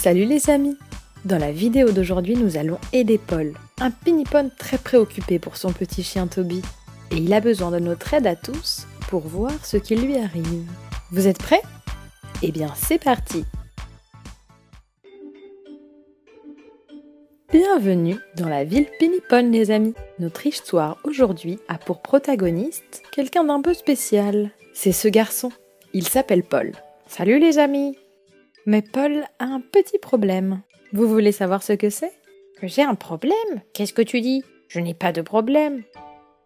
Salut les amis! Dans la vidéo d'aujourd'hui, nous allons aider Paul, un pinipone très préoccupé pour son petit chien Toby. Et il a besoin de notre aide à tous pour voir ce qui lui arrive. Vous êtes prêts? Eh bien, c'est parti! Bienvenue dans la ville Pinipone les amis. Notre histoire aujourd'hui a pour protagoniste quelqu'un d'un peu spécial. C'est ce garçon. Il s'appelle Paul. Salut les amis! Mais Paul a un petit problème. Vous voulez savoir ce que c'est? J'ai un problème? Qu'est-ce que tu dis? Je n'ai pas de problème.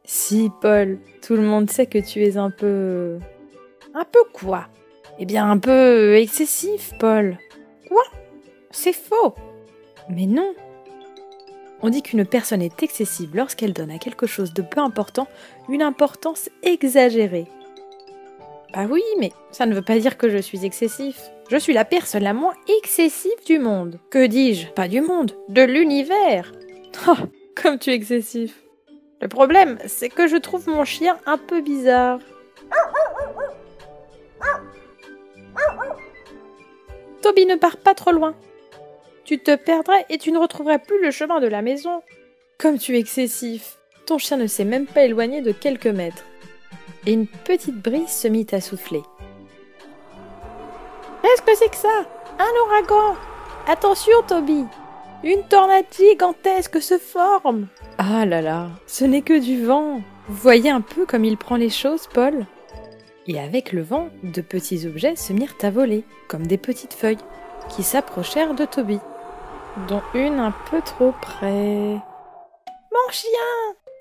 Si, Paul, tout le monde sait que tu es un peu... Un peu quoi? Eh bien, un peu excessif, Paul. Quoi? C'est faux. Mais non. On dit qu'une personne est excessive lorsqu'elle donne à quelque chose de peu important une importance exagérée. Bah oui, mais ça ne veut pas dire que je suis excessif. Je suis la personne la moins excessive du monde. Que dis-je? Pas du monde, de l'univers. Oh, comme tu es excessif. Le problème, c'est que je trouve mon chien un peu bizarre. Toby, ne pars pas trop loin. Tu te perdrais et tu ne retrouverais plus le chemin de la maison. Comme tu es excessif. Ton chien ne s'est même pas éloigné de quelques mètres. Et une petite brise se mit à souffler. Qu'est-ce que c'est que ça? Un ouragan! Attention, Toby! Une tornade gigantesque se forme! Ah là là, ce n'est que du vent! Vous voyez un peu comme il prend les choses, Paul? Et avec le vent, de petits objets se mirent à voler, comme des petites feuilles, qui s'approchèrent de Toby, dont une un peu trop près. Mon chien!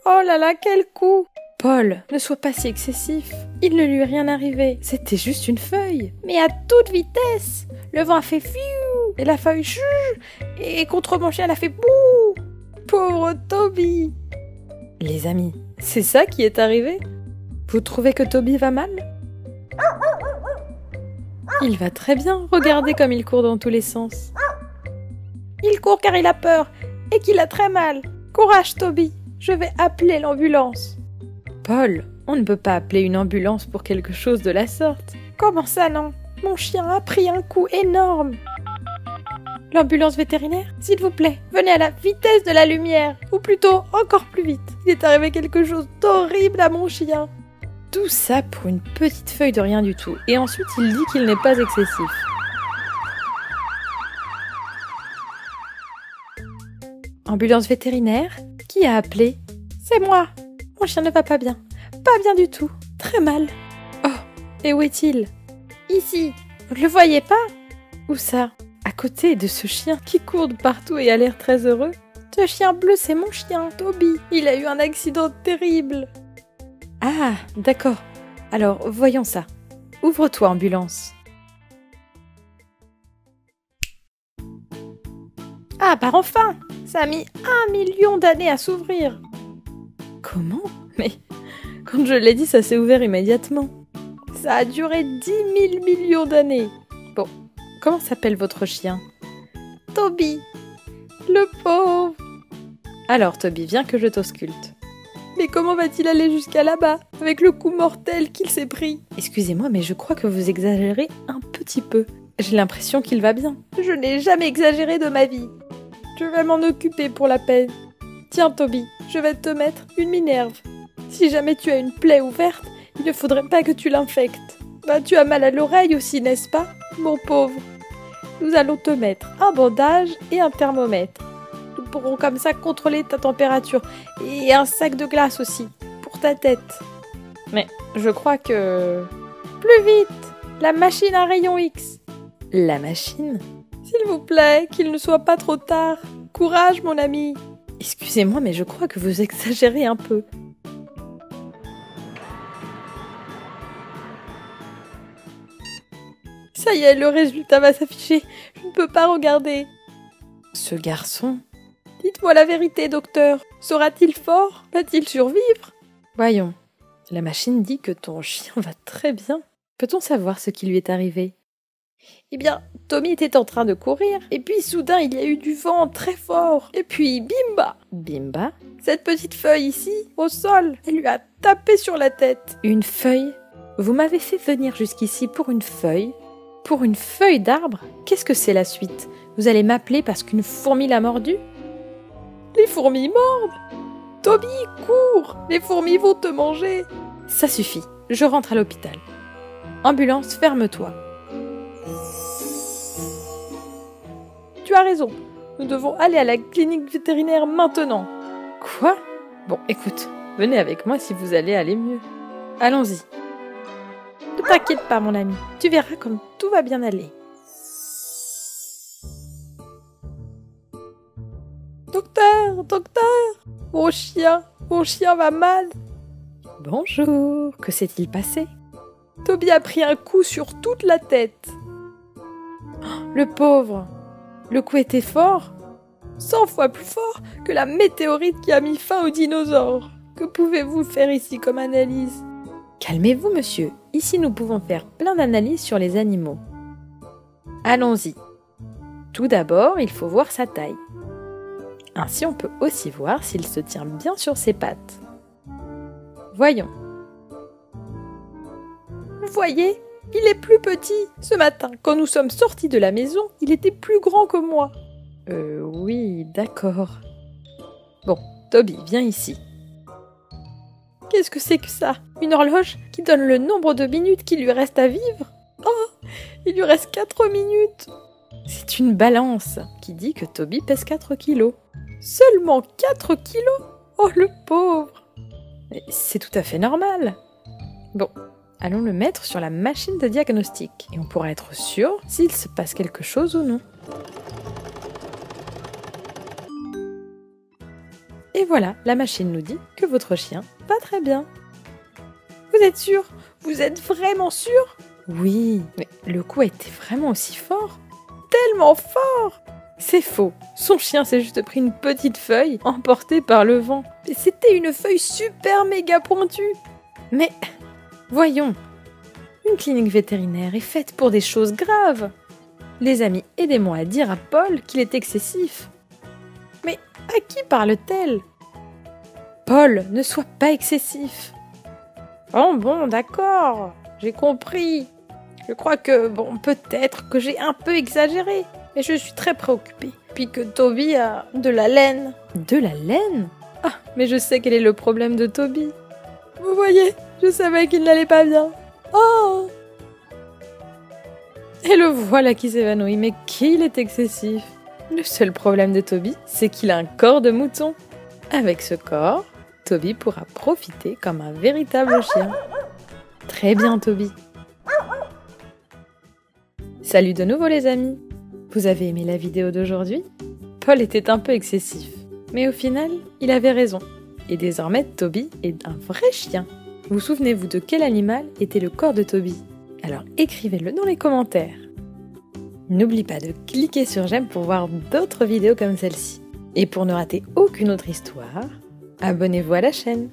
Oh là là, quel coup! Paul, ne sois pas si excessif. Il ne lui est rien arrivé. C'était juste une feuille. Mais à toute vitesse. Le vent a fait fiou et la feuille chut. Et contre mon chien, elle a fait bouh. Pauvre Toby. Les amis, c'est ça qui est arrivé? Vous trouvez que Toby va mal? Il va très bien. Regardez comme il court dans tous les sens. Il court car il a peur et qu'il a très mal. Courage, Toby. Je vais appeler l'ambulance. Paul, on ne peut pas appeler une ambulance pour quelque chose de la sorte. Comment ça non? Mon chien a pris un coup énorme. L'ambulance vétérinaire? S'il vous plaît, venez à la vitesse de la lumière. Ou plutôt, encore plus vite. Il est arrivé quelque chose d'horrible à mon chien. Tout ça pour une petite feuille de rien du tout. Et ensuite, il dit qu'il n'est pas excessif. Ambulance vétérinaire? Qui a appelé? C'est moi. Mon chien ne va pas bien. Pas bien du tout. Très mal. Oh, et où est-il? Ici. Vous ne le voyez pas? Où ça? À côté de ce chien qui court de partout et a l'air très heureux? Ce chien bleu, c'est mon chien, Toby. Il a eu un accident terrible. Ah, d'accord. Alors, voyons ça. Ouvre-toi, ambulance. Ah, bah enfin! Ça a mis 1 million d'années à s'ouvrir. Comment? Mais quand je l'ai dit, ça s'est ouvert immédiatement. Ça a duré 10 000 millions d'années. Bon, comment s'appelle votre chien? Toby. Le pauvre. Alors, Toby, viens que je t'ausculte. Mais comment va-t-il aller jusqu'à là-bas, avec le coup mortel qu'il s'est pris? Excusez-moi, mais je crois que vous exagérez un petit peu. J'ai l'impression qu'il va bien. Je n'ai jamais exagéré de ma vie. Je vais m'en occuper pour la peine. Tiens, Toby, je vais te mettre une minerve. Si jamais tu as une plaie ouverte, il ne faudrait pas que tu l'infectes. Bah, tu as mal à l'oreille aussi, n'est-ce pas, mon pauvre? Nous allons te mettre un bandage et un thermomètre. Nous pourrons comme ça contrôler ta température. Et un sac de glace aussi, pour ta tête. Mais je crois que... Plus vite! La machine à rayon X. La machine? S'il vous plaît, qu'il ne soit pas trop tard. Courage, mon ami. Excusez-moi, mais je crois que vous exagérez un peu. Ça y est, le résultat va s'afficher. Je ne peux pas regarder. Ce garçon... Dites-moi la vérité, docteur. Sera-t-il fort? Va-t-il survivre? Voyons. La machine dit que ton chien va très bien. Peut-on savoir ce qui lui est arrivé? Eh bien, Tommy était en train de courir, et puis soudain il y a eu du vent très fort, et puis bimba! Bimba? Cette petite feuille ici, au sol, elle lui a tapé sur la tête. Une feuille? Vous m'avez fait venir jusqu'ici pour une feuille? Pour une feuille d'arbre? Qu'est-ce que c'est la suite? Vous allez m'appeler parce qu'une fourmi l'a mordu? Les fourmis mordent! Toby, cours! Les fourmis vont te manger! Ça suffit, je rentre à l'hôpital. Ambulance, ferme-toi. Tu as raison, nous devons aller à la clinique vétérinaire maintenant. Quoi? Bon, écoute, venez avec moi si vous allez aller mieux. Allons-y. Ne t'inquiète pas, mon ami, tu verras comme tout va bien aller. Docteur, docteur! Mon chien va mal. Bonjour, que s'est-il passé? Toby a pris un coup sur toute la tête. Oh, le pauvre! Le coup était fort? 100 fois plus fort que la météorite qui a mis fin aux dinosaures. Que pouvez-vous faire ici comme analyse? Calmez-vous, monsieur. Ici, nous pouvons faire plein d'analyses sur les animaux. Allons-y. Tout d'abord, il faut voir sa taille. Ainsi, on peut aussi voir s'il se tient bien sur ses pattes. Voyons. Vous voyez, il est plus petit. Ce matin, quand nous sommes sortis de la maison, il était plus grand que moi. Oui, d'accord. Bon, Toby, viens ici. Qu'est-ce que c'est que ça? Une horloge qui donne le nombre de minutes qu'il lui reste à vivre? Oh, il lui reste 4 minutes. C'est une balance qui dit que Toby pèse 4 kilos. Seulement 4 kilos? Oh, le pauvre! C'est tout à fait normal. Bon, allons le mettre sur la machine de diagnostic et on pourra être sûr s'il se passe quelque chose ou non. Et voilà, la machine nous dit que votre chien va très bien. Vous êtes sûr? Vous êtes vraiment sûr? Oui, mais le coup a été vraiment aussi fort? Tellement fort! C'est faux. Son chien s'est juste pris une petite feuille emportée par le vent. Et c'était une feuille super méga pointue. Mais voyons, une clinique vétérinaire est faite pour des choses graves. Les amis, aidez-moi à dire à Paul qu'il est excessif. Mais à qui parle-t-elle? Paul, ne sois pas excessif. Oh bon, d'accord, j'ai compris. Je crois que, peut-être que j'ai un peu exagéré. Mais je suis très préoccupée. Puis que Toby a de la laine. De la laine? Ah, mais je sais quel est le problème de Toby. Vous voyez, je savais qu'il n'allait pas bien. Oh! Et le voilà qui s'évanouit, mais qu'il est excessif. Le seul problème de Toby, c'est qu'il a un corps de mouton. Avec ce corps, Toby pourra profiter comme un véritable chien. Très bien, Toby. Salut de nouveau les amis. Vous avez aimé la vidéo d'aujourd'hui? Paul était un peu excessif, mais au final, il avait raison. Et désormais, Toby est un vrai chien. Vous souvenez-vous de quel animal était le corps de Toby? Alors écrivez-le dans les commentaires. N'oublie pas de cliquer sur j'aime pour voir d'autres vidéos comme celle-ci. Et pour ne rater aucune autre histoire, abonnez-vous à la chaîne.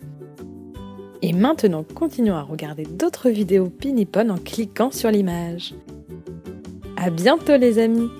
Et maintenant, continuons à regarder d'autres vidéos Pinipon en cliquant sur l'image. À bientôt les amis!